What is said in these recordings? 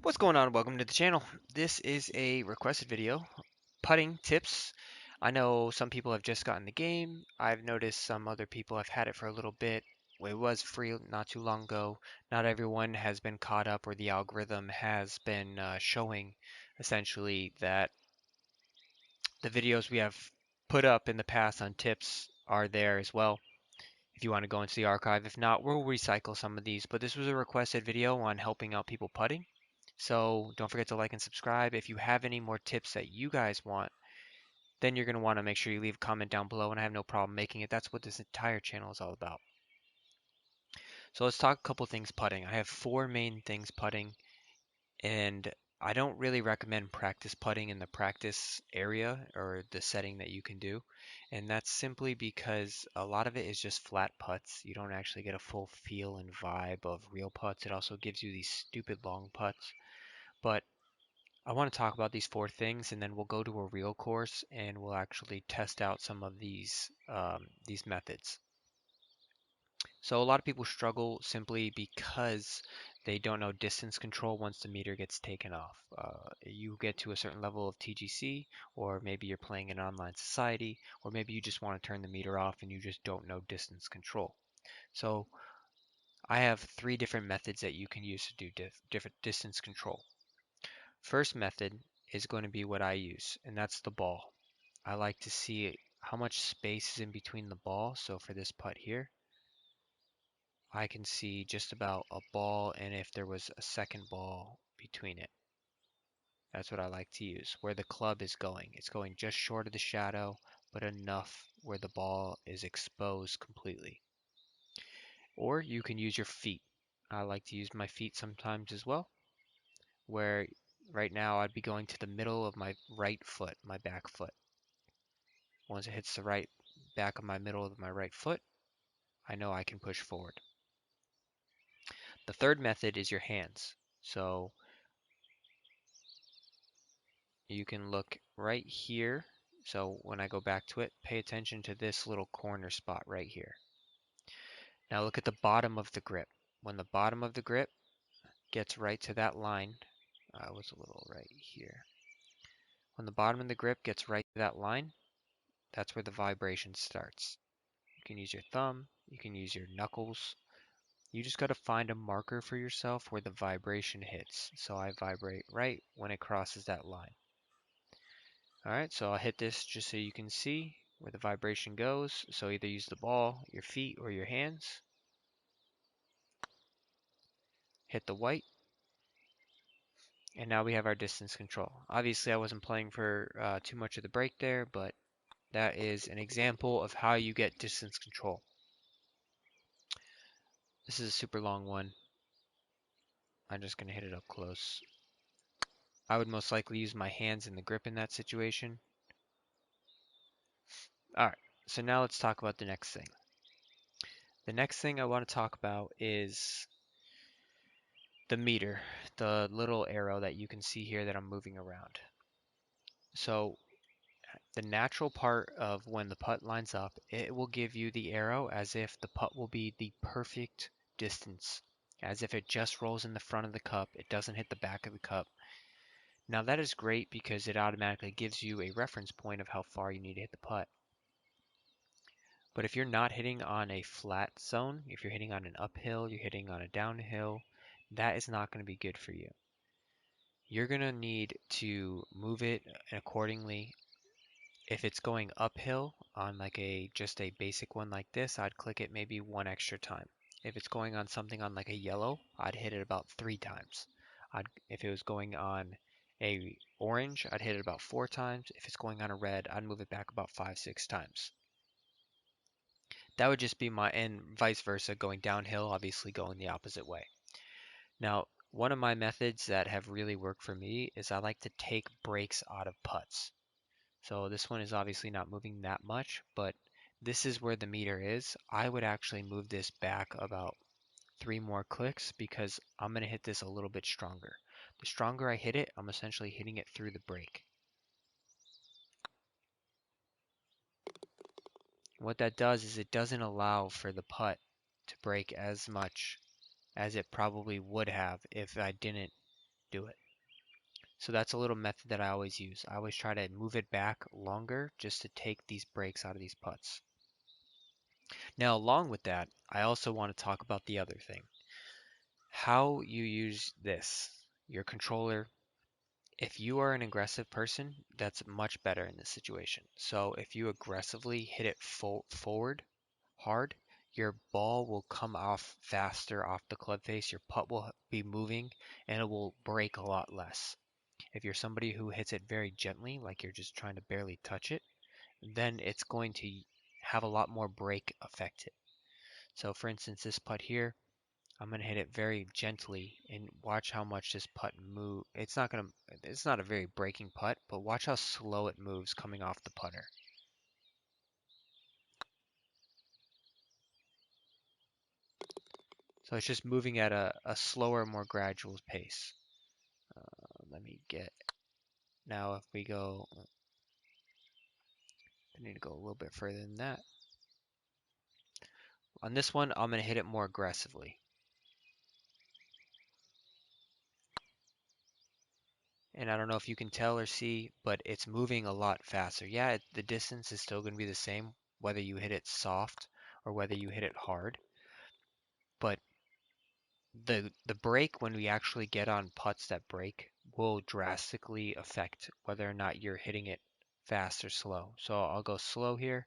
What's going on? Welcome to the channel. This is a requested video, putting tips. I know some people have just gotten the game. I've noticed some other people have had it for a little bit. It was free not too long ago. Not everyone has been caught up, or the algorithm has been showing essentially that the videos we have put up in the past on tips are there as well. If you want to go into the archive. If not, we'll recycle some of these. But this was a requested video on helping out people putting. So don't forget to like and subscribe. If you have any more tips that you guys want, then you're going to want to make sure you leave a comment down below, and I have no problem making it. That's what this entire channel is all about. So let's talk a couple things putting. I have four main things putting, and I don't really recommend practice putting in the practice area or the setting that you can do. And that's simply because a lot of it is just flat putts. You don't actually get a full feel and vibe of real putts. It also gives you these stupid long putts. But I want to talk about these four things, and then we'll go to a real course and we'll actually test out some of these methods. So a lot of people struggle simply because they don't know distance control once the meter gets taken off. You get to a certain level of TGC, or maybe you're playing in online society, or maybe you just want to turn the meter off and you just don't know distance control. So I have three different methods that you can use to do different distance control. First method is going to be what I use, and that's the ball. I like to see how much space is in between the ball. So for this putt here, I can see just about a ball, and if there was a second ball between it. That's what I like to use. Where the club is going. It's going just short of the shadow, but enough where the ball is exposed completely. Or you can use your feet. I like to use my feet sometimes as well, where right now I'd be going to the middle of my right foot, my back foot. Once it hits the right back of my middle of my right foot, I know I can push forward. The third method is your hands. So you can look right here. So when I go back to it, pay attention to this little corner spot right here. Now look at the bottom of the grip. When the bottom of the grip gets right to that line, I was a little right here. When the bottom of the grip gets right to that line, that's where the vibration starts. You can use your thumb, you can use your knuckles. You just got to find a marker for yourself where the vibration hits. So I vibrate right when it crosses that line. Alright, so I'll hit this just so you can see where the vibration goes. So either use the ball, your feet, or your hands. Hit the white. And now we have our distance control. Obviously I wasn't playing for too much of the break there, but that is an example of how you get distance control. This is a super long one. I'm just going to hit it up close. I would most likely use my hands in the grip in that situation. Alright, so now let's talk about the next thing. The next thing I want to talk about is the meter, the little arrow that you can see here that I'm moving around. So the natural part of when the putt lines up, it will give you the arrow as if the putt will be the perfect distance, as if it just rolls in the front of the cup, it doesn't hit the back of the cup. Now that is great because it automatically gives you a reference point of how far you need to hit the putt. But if you're not hitting on a flat zone, if you're hitting on an uphill, you're hitting on a downhill, that is not going to be good for you. You're going to need to move it accordingly. If it's going uphill on like just a basic one like this, I'd click it maybe one extra time. If it's going on something on like a yellow, I'd hit it about 3 times. If it was going on a orange, I'd hit it about 4 times. If it's going on a red, I'd move it back about 5, 6 times. That would just be and vice versa, going downhill, obviously going the opposite way. Now, one of my methods that have really worked for me is I like to take breaks out of putts. So this one is obviously not moving that much, but this is where the meter is. I would actually move this back about 3 more clicks because I'm going to hit this a little bit stronger. The stronger I hit it, I'm essentially hitting it through the break. What that does is it doesn't allow for the putt to break as much as it probably would have if I didn't do it. So that's a little method that I always use. I always try to move it back longer just to take these breaks out of these putts. Now, along with that, I also want to talk about the other thing. How you use this, your controller. If you are an aggressive person, that's much better in this situation. So if you aggressively hit it forward hard, your ball will come off faster off the club face, your putt will be moving, and it will break a lot less. If you're somebody who hits it very gently, like you're just trying to barely touch it, then it's going to have a lot more break affected. So for instance, this putt here, I'm going to hit it very gently and watch how much this putt move. It's not a very breaking putt, but watch how slow it moves coming off the putter. So it's just moving at a slower, more gradual pace. Let me get, now if we go, I need to go a little bit further than that. On this one, I'm going to hit it more aggressively. And I don't know if you can tell or see, but it's moving a lot faster. Yeah, the distance is still going to be the same, whether you hit it soft or whether you hit it hard. But the break when we actually get on putts that break will drastically affect whether or not you're hitting it fast or slow. So I'll go slow here.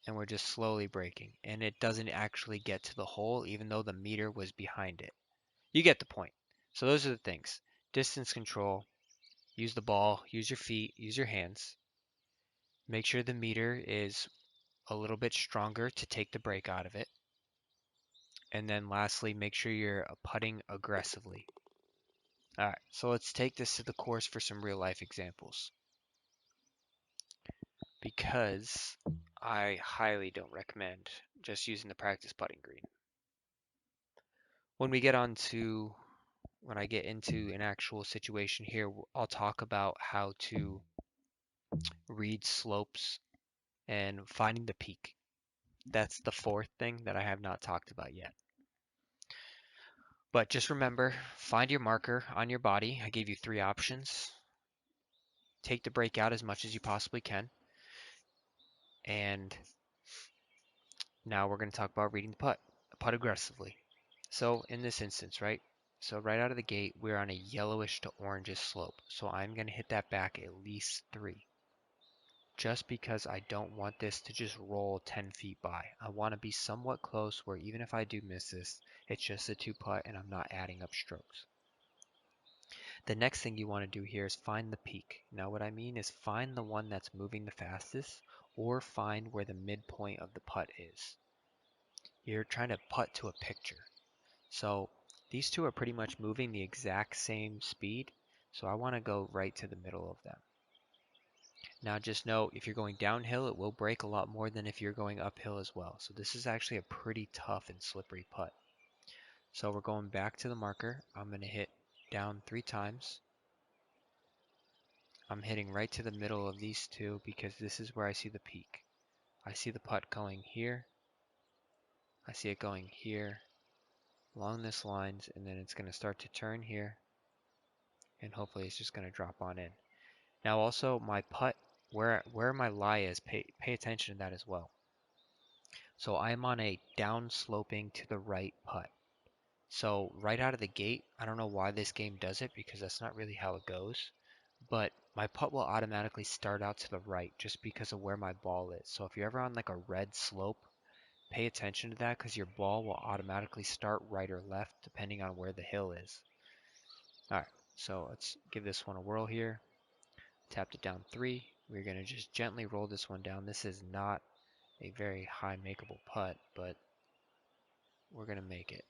And we're just slowly breaking. And it doesn't actually get to the hole, even though the meter was behind it. You get the point. So those are the things. Distance control, use the ball, use your feet, use your hands. Make sure the meter is a little bit stronger to take the break out of it. And then lastly, make sure you're putting aggressively. All right, so let's take this to the course for some real life examples. Because I highly don't recommend just using the practice putting green. When we get on to, when I get into an actual situation here, I'll talk about how to read slopes and finding the peak. That's the fourth thing that I have not talked about yet. But just remember, find your marker on your body. I gave you three options. Take the break out as much as you possibly can. And now we're going to talk about reading the putt aggressively. So in this instance, right? So right out of the gate, we're on a yellowish to orangish slope. So I'm going to hit that back at least 3. Just because I don't want this to just roll 10 feet by. I want to be somewhat close where even if I do miss this, it's just a 2-putt and I'm not adding up strokes. The next thing you want to do here is find the peak. Now what I mean is find the one that's moving the fastest or find where the midpoint of the putt is. You're trying to putt to a picture. So these two are pretty much moving the exact same speed. So I want to go right to the middle of them. Now just know if you're going downhill, it will break a lot more than if you're going uphill as well. So this is actually a pretty tough and slippery putt. So we're going back to the marker. I'm going to hit down 3 times. I'm hitting right to the middle of these two because this is where I see the peak. I see the putt going here. I see it going here along this lines, and then it's going to start to turn here, and hopefully it's just going to drop on in. Now also my putt, where my lie is, pay attention to that as well. So I'm on a down sloping to the right putt. So right out of the gate, I don't know why this game does it because that's not really how it goes, but my putt will automatically start out to the right just because of where my ball is. So if you're ever on like a red slope, pay attention to that because your ball will automatically start right or left depending on where the hill is. All right, so let's give this one a whirl here. Tapped it down 3. We're going to just gently roll this one down. This is not a very high makeable putt, but we're going to make it.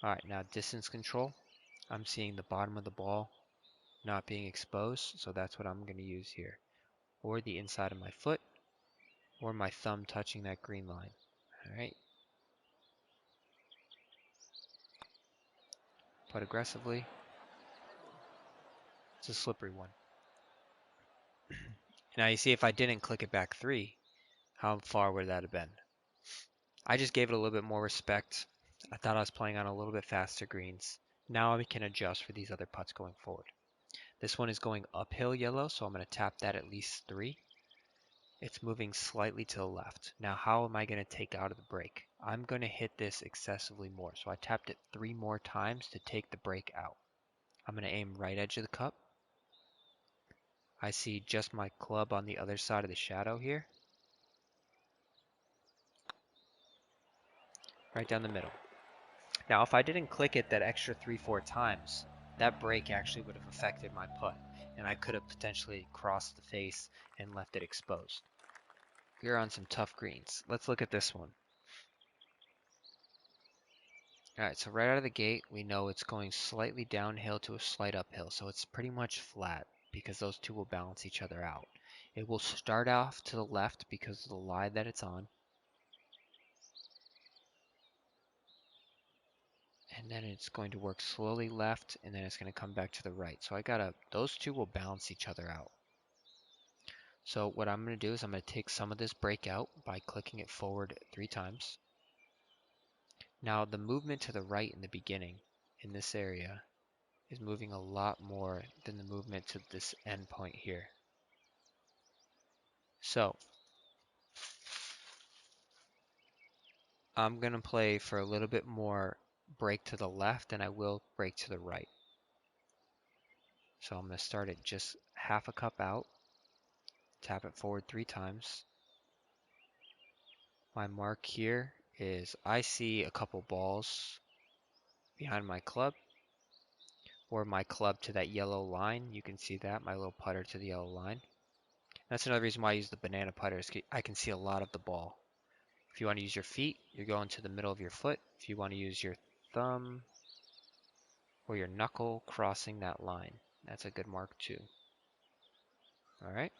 All right, now distance control. I'm seeing the bottom of the ball not being exposed, so that's what I'm going to use here. Or the inside of my foot, or my thumb touching that green line. All right. Putt aggressively. It's a slippery one. Now you see if I didn't click it back 3, how far would that have been? I just gave it a little bit more respect. I thought I was playing on a little bit faster greens. Now I can adjust for these other putts going forward. This one is going uphill yellow, so I'm going to tap that at least 3. It's moving slightly to the left. Now how am I going to take out of the break? I'm going to hit this excessively more. So I tapped it 3 more times to take the break out. I'm going to aim right edge of the cup. I see just my club on the other side of the shadow here. Right down the middle. Now if I didn't click it that extra 3-4 times, that break actually would have affected my putt, and I could have potentially crossed the face and left it exposed. We're on some tough greens. Let's look at this one. Alright, so right out of the gate, we know it's going slightly downhill to a slight uphill, so it's pretty much flat because those two will balance each other out. It will start off to the left because of the lie that it's on, and then it's going to work slowly left, and then it's going to come back to the right. So those two will balance each other out. So what I'm going to do is I'm going to take some of this break out by clicking it forward 3 times. Now the movement to the right in the beginning in this area is moving a lot more than the movement to this end point here. So I'm going to play for a little bit more break to the left than I will break to the right. So I'm going to start it just half a cup out, tap it forward 3 times. My mark here is I see a couple balls behind my club, or my club to that yellow line. You can see that, my little putter to the yellow line. That's another reason why I use the banana putters. I can see a lot of the ball. If you want to use your feet, you're going to the middle of your foot. If you want to use your thumb or your knuckle crossing that line, that's a good mark too. All right.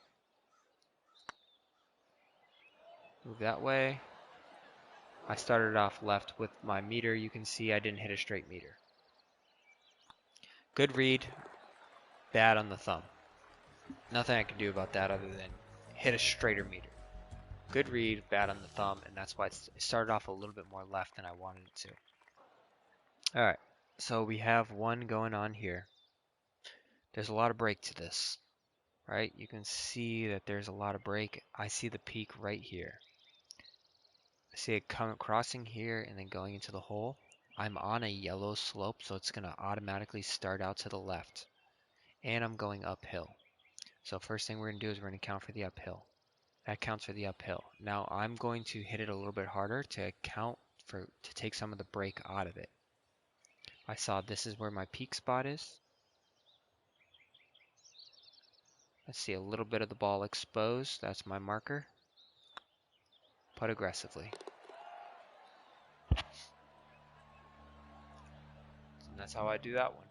Move that way. I started off left with my meter. You can see I didn't hit a straight meter. Good read, bad on the thumb. Nothing I can do about that other than hit a straighter meter. Good read, bad on the thumb, and that's why it started off a little bit more left than I wanted it to. All right, so we have one going on here. There's a lot of break to this, right? You can see that there's a lot of break. I see the peak right here. I see it crossing here and then going into the hole. I'm on a yellow slope, so it's going to automatically start out to the left. And I'm going uphill. So first thing we're going to do is we're going to count for the uphill. That counts for the uphill. Now I'm going to hit it a little bit harder to take some of the break out of it. I saw this is where my peak spot is. I see a little bit of the ball exposed. That's my marker. Putt aggressively. And that's how I do that one.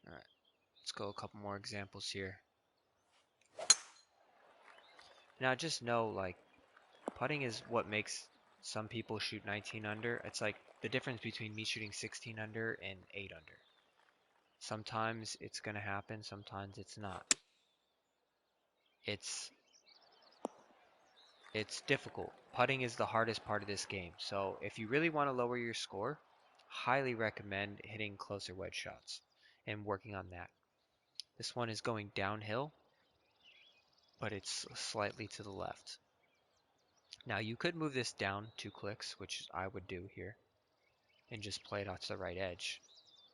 Alright, let's go a couple more examples here. Now just know, like, putting is what makes some people shoot 19 under. It's like the difference between me shooting 16 under and 8 under. Sometimes it's going to happen, sometimes it's not. It's difficult. Putting is the hardest part of this game. So if you really want to lower your score, highly recommend hitting closer wedge shots and working on that. This one is going downhill, but it's slightly to the left. Now you could move this down 2 clicks, which I would do here, and just play it off to the right edge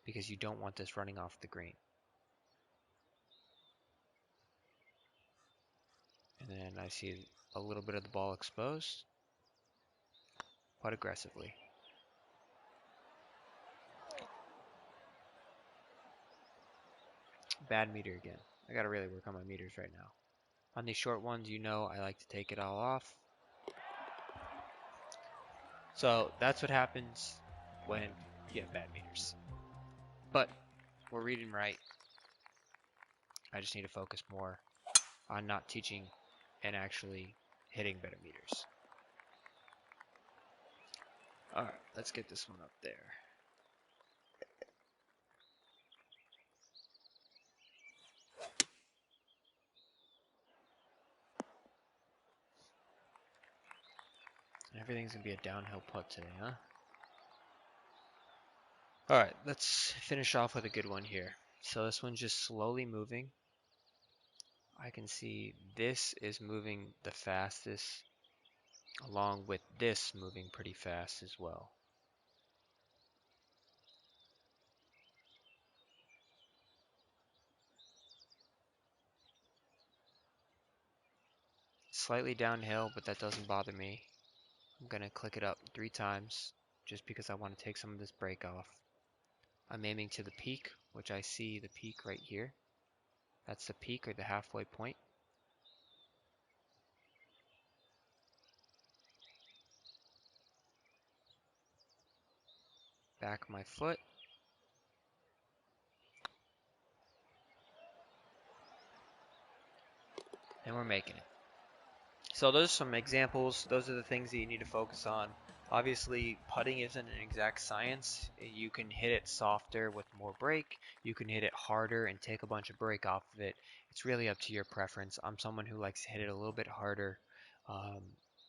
because you don't want this running off the green. And then I see a little bit of the ball exposed. Putt aggressively. Bad meter again. I gotta really work on my meters right now. On these short ones, you know I like to take it all off. So that's what happens when you have bad meters. But we're reading right. I just need to focus more on not teaching and actually hitting better meters. Alright, let's get this one up there. Everything's gonna be a downhill putt today, huh? Alright, let's finish off with a good one here. So this one's just slowly moving. I can see this is moving the fastest, along with this moving pretty fast as well. Slightly downhill, but that doesn't bother me. I'm gonna click it up 3 times just because I want to take some of this break off. I'm aiming to the peak, which I see the peak right here. That's the peak or the halfway point. Back my foot, and we're making it. So those are some examples. Those are the things that you need to focus on. Obviously, putting isn't an exact science. You can hit it softer with more break. You can hit it harder and take a bunch of break off of it. It's really up to your preference. I'm someone who likes to hit it a little bit harder, um,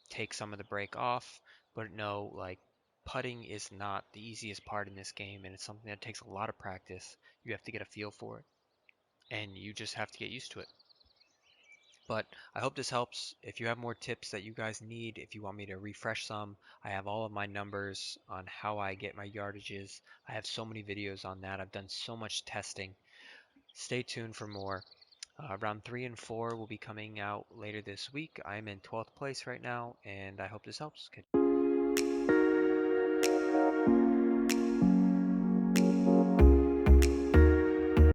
take some of the break off. But no, like putting is not the easiest part in this game, and it's something that takes a lot of practice. You have to get a feel for it, and you just have to get used to it. But I hope this helps. If you have more tips that you guys need, if you want me to refresh some, I have all of my numbers on how I get my yardages. I have so many videos on that. I've done so much testing. Stay tuned for more. Round 3 and 4 will be coming out later this week. I'm in 12th place right now, and I hope this helps.